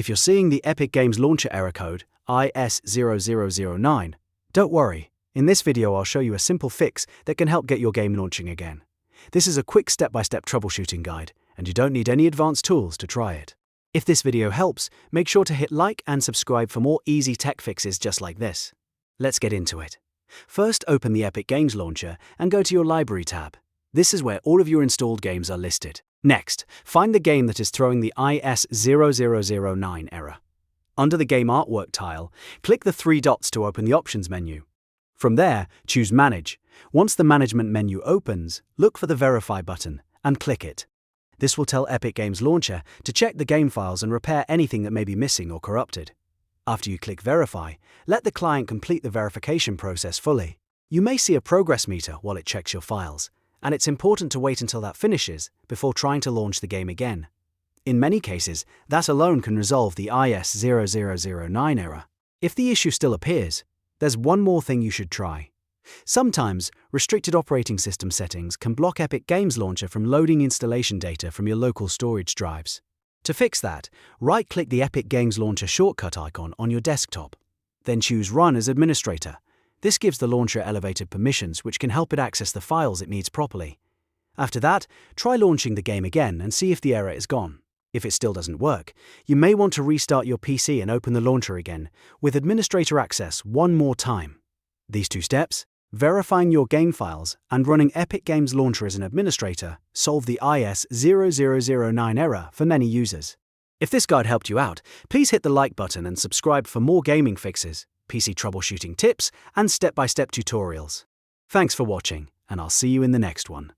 If you're seeing the Epic Games Launcher error code, IS0009, don't worry. In this video I'll show you a simple fix that can help get your game launching again. This is a quick step-by-step troubleshooting guide, and you don't need any advanced tools to try it. If this video helps, make sure to hit like and subscribe for more easy tech fixes just like this. Let's get into it. First, open the Epic Games Launcher and go to your Library tab. This is where all of your installed games are listed. Next, find the game that is throwing the IS0009 error. Under the Game Artwork tile, click the three dots to open the Options menu. From there, choose Manage. Once the Management menu opens, look for the Verify button and click it. This will tell Epic Games Launcher to check the game files and repair anything that may be missing or corrupted. After you click Verify, let the client complete the verification process fully. You may see a progress meter while it checks your files, and it's important to wait until that finishes before trying to launch the game again. In many cases, that alone can resolve the IS0009 error. If the issue still appears, there's one more thing you should try. Sometimes, restricted operating system settings can block Epic Games Launcher from loading installation data from your local storage drives. To fix that, right-click the Epic Games Launcher shortcut icon on your desktop. Then choose Run as Administrator. This gives the launcher elevated permissions which can help it access the files it needs properly. After that, try launching the game again and see if the error is gone. If it still doesn't work, you may want to restart your PC and open the launcher again, with administrator access one more time. These two steps, verifying your game files and running Epic Games Launcher as an administrator, solve the IS0009 error for many users. If this guide helped you out, please hit the like button and subscribe for more gaming fixes, PC troubleshooting tips, and step-by-step tutorials. Thanks for watching, and I'll see you in the next one.